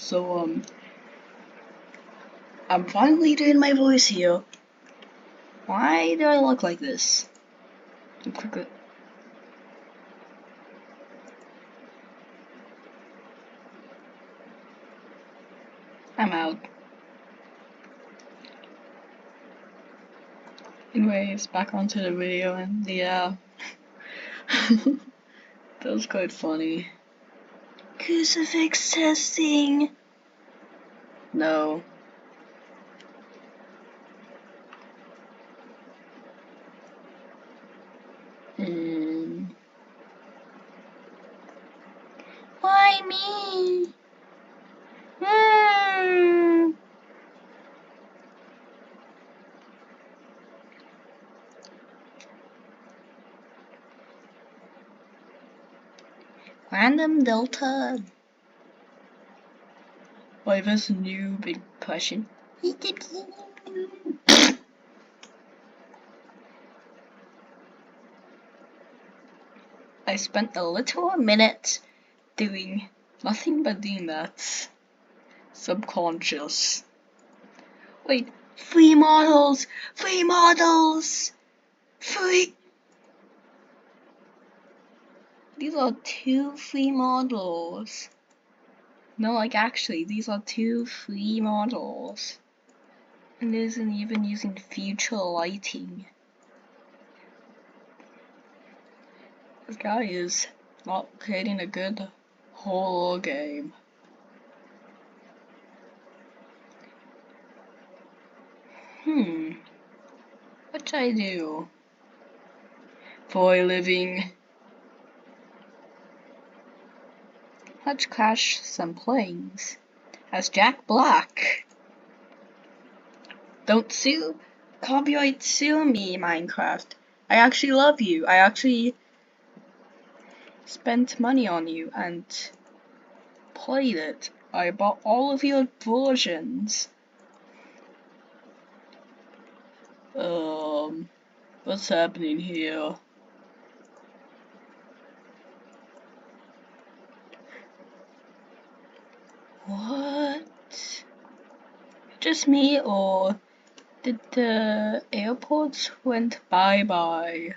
So, I'm finally doing my voice here. Why do I look like this? I'm out. Anyways, back onto the video, and yeah. That was quite funny. Crucifix testing! No. Why me? Random Delta. Why this new big question? I spent a little minute doing nothing but doing that. Subconscious. Wait, free models! Free models! Free! These are 2 free models. No, like actually, these are 2 free models. And it isn't even using future lighting. This guy is not creating a good horror game. What should I do for a living? Let's crash some planes as Jack Black. Don't sue, copyright sue me, Minecraft. I actually love you. I actually spent money on you and played it. I bought all of your versions. What's happening here? What? Just me, or did the airports went bye-bye?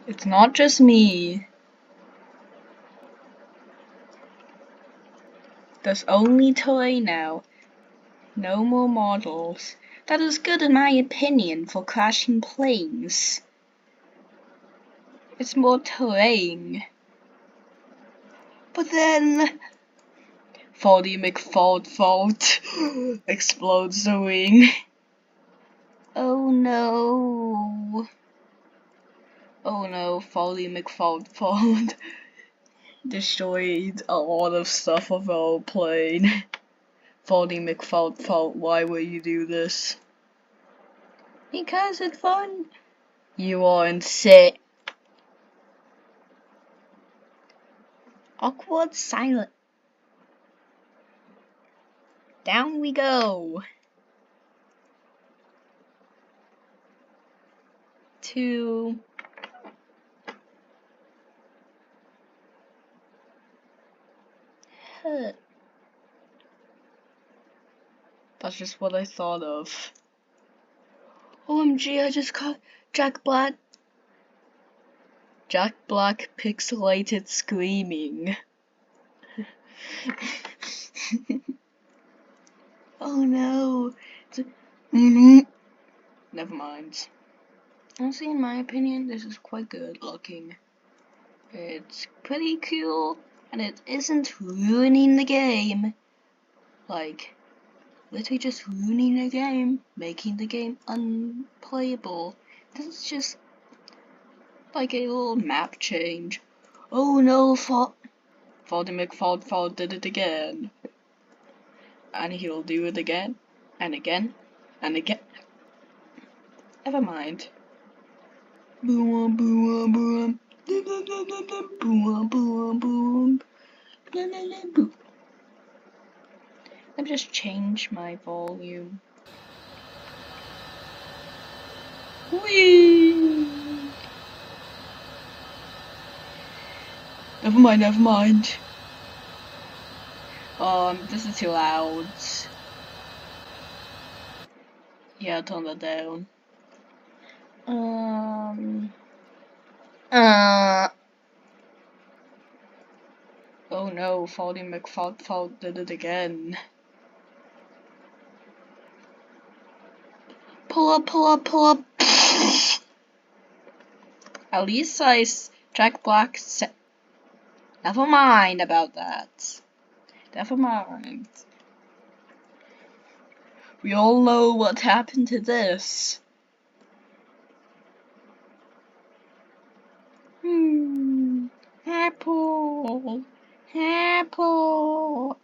It's not just me. There's only toy now. No more models. That is good in my opinion for crashing planes. It's more terrain. But then Foldy McFault explodes the wing. Oh no. Oh no, Foldy McFault destroyed a lot of stuff of our plane. Foldy McFault, why will you do this? Because it's fun. You are insane. Awkward silence. Down we go. To That's just what I thought of. OMG, I just caught Jack Black. Jack Black pixelated screaming. Oh no. Never mind. Honestly, in my opinion, this is quite good looking. It's pretty cool, and it isn't ruining the game. Like, literally just ruining the game, making the game unplayable. This is just like a little map change. Oh no, Foldy McFault did it again. And he'll do it again, and again, and again. Never mind. Boom, boom, boom. Boom, boom, boom. Boom. Let me just change my volume. Whee! Never mind, never mind. This is too loud. Yeah, turn that down. Oh no, Faulty McFault did it again. Pull up, pull up, pull up. At least I Jack Black said. Never mind about that. Never mind. We all know what happened to this. Apple. Apple.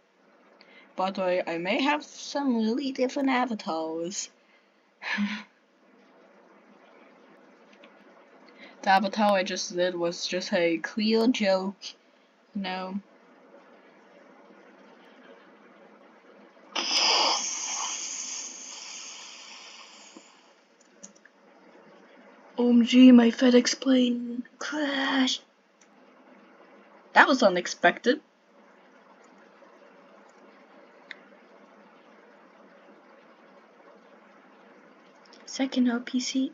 By the way, I may have some really different avatars. The avatar I just did was just a clear joke, you know. OMG, my FedEx plane crashed. That was unexpected. Second LPC.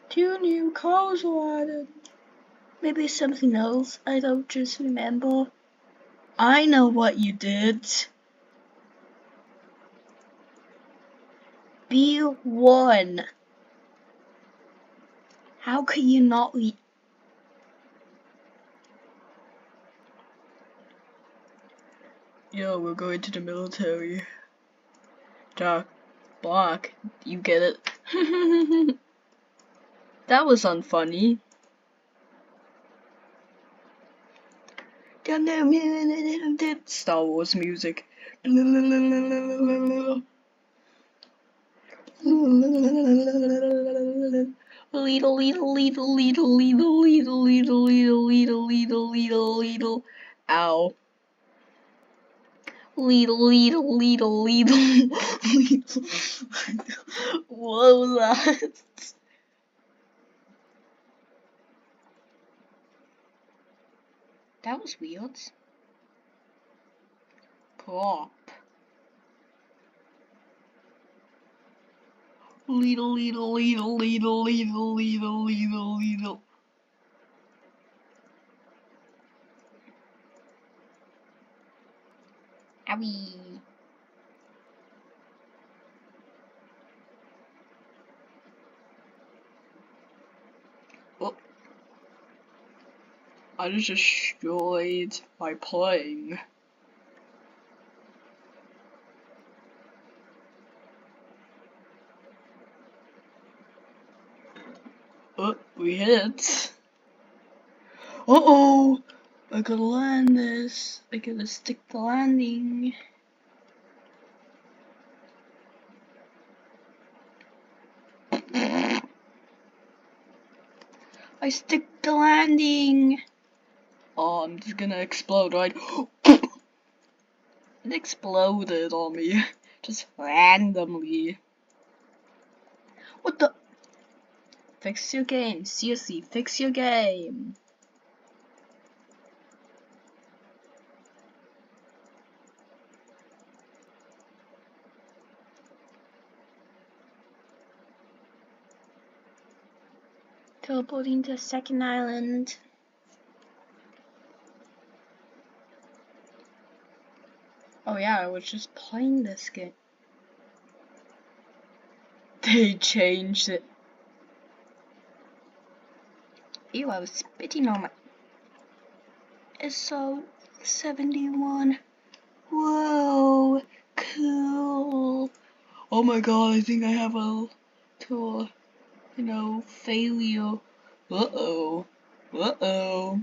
Two new cars were added. Maybe something else I don't just remember. I know what you did. B1. How could you not read? Yeah, we're going to the military. Jack Black, you get it? That was unfunny. Star Wars music. Ow. What was that? That was weird. Prop. Little. Owie. Oh. I just destroyed my plane. Oh, we hit. Uh-oh! I gotta land this. I gotta stick the landing. I stick the landing. Oh, I'm just gonna explode, right? It exploded on me. Just randomly. What the? Fix your game. Seriously, fix your game. Teleporting to the second island. Oh yeah, I was just playing this game. They changed it. Ew, I was spitting on my... SO 71. Whoa, cool. Oh my god, I think I have a tour. You know, failure. Uh-oh. Uh-oh.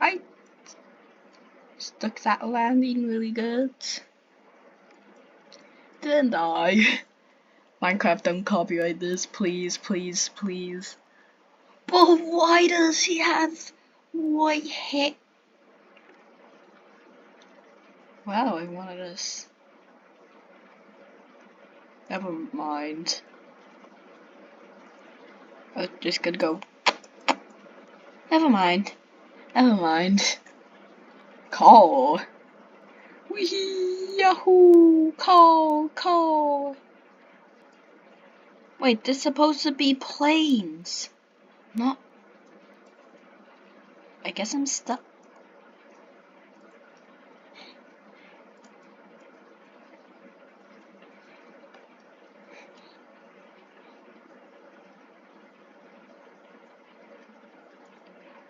I stuck that landing really good. Didn't I? Minecraft, don't copyright this, please, please, please. But why does he have white hair? Wow, I wanted this. Never mind. I'm just gonna go. Never mind. Never mind. Call. Wee yahoo! Call, call. Wait, they're supposed to be planes. Not. I guess I'm stuck.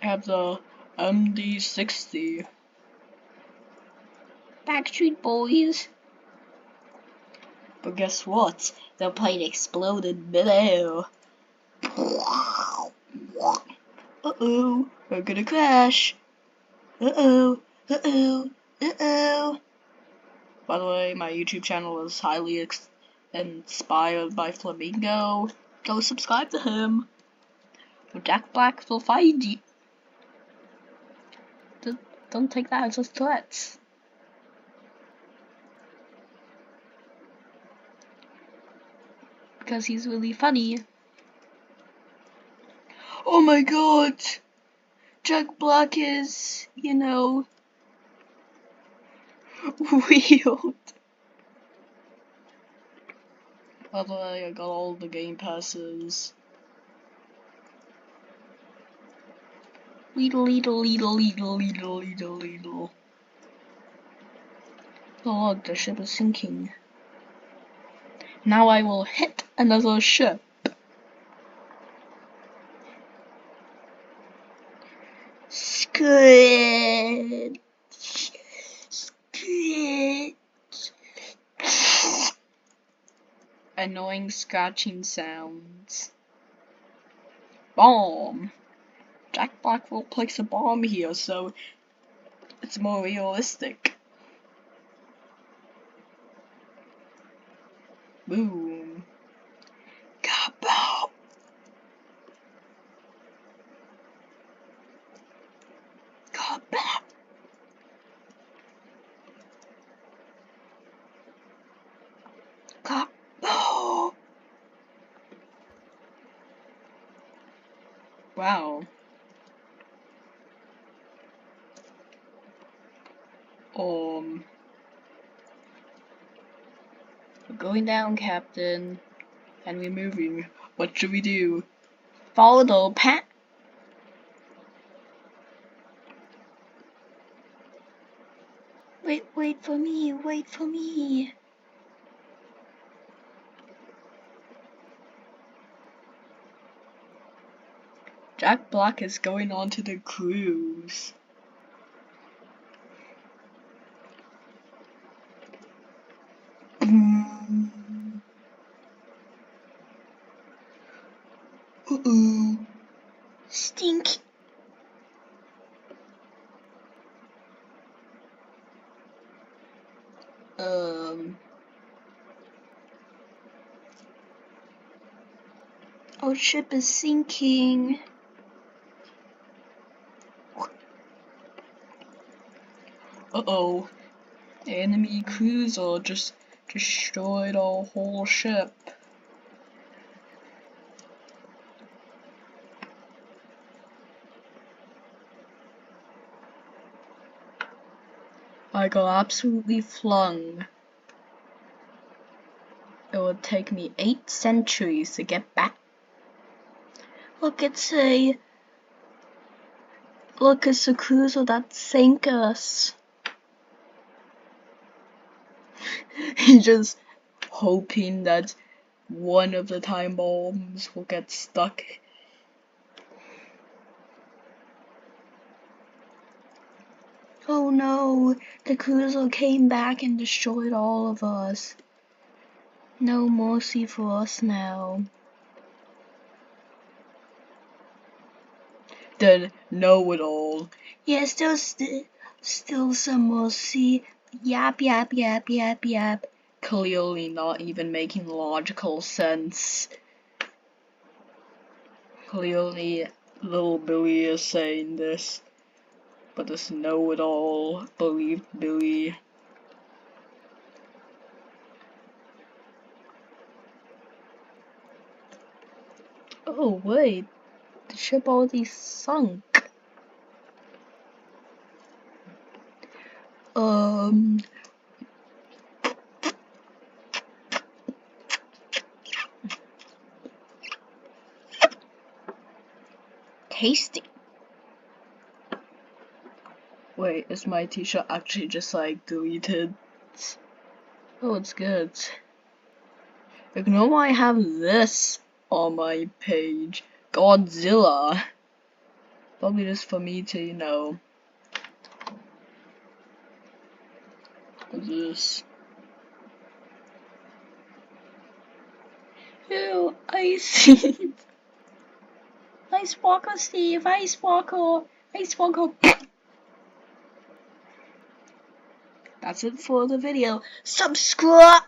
I have the MD60. Backstreet Boys. But guess what? The plane exploded midair. Uh-oh, we're gonna crash. Uh-oh, uh-oh, uh-oh. By the way, my YouTube channel is highly inspired by Flamingo. Go subscribe to him. Jack Black will find you. Don't take that as a threat. Because he's really funny. Oh my god! Jack Black is, you know, weird. By the way, I got all the game passes. Leedle, leedle, leedle, leedle, leedle, leedle, leedle. Oh look, the ship is sinking. Now I will hit another ship. Squid. Squid. Annoying scratching sounds. Bomb. Jack Black will place a bomb here, so it's more realistic. Boom. Kaboom. Kaboom. Kaboom. Wow. We're going down, Captain. And we're moving. What should we do? Follow the path. Wait for me, wait for me. Jack Black is going on to the cruise. Uh-oh. Stink. Our ship is sinking. Uh-oh. The enemy cruiser just destroyed our whole ship. I got absolutely flung. It would take me 8 centuries to get back. Look, it's a cruiser that sank us. He's just hoping that one of the time bombs will get stuck. Oh no, the cruiser came back and destroyed all of us. No mercy for us now. Then know-it-all. Yes, there's still some mercy. Yap, yap, yap, yap, yap. clearly not even making logical sense. Clearly, little Billy is saying this, but this know-it-all believed Billy. Oh wait, the ship already sunk. Tasty. Wait, is my t-shirt actually just like deleted? Oh, it's good. Ignore why I have this on my page. Godzilla. Probably just for me to, you know. What's this? Ew, icy. Ice Walker Steve, Ice Walker, Ice Walker. That's it for the video. Subscribe!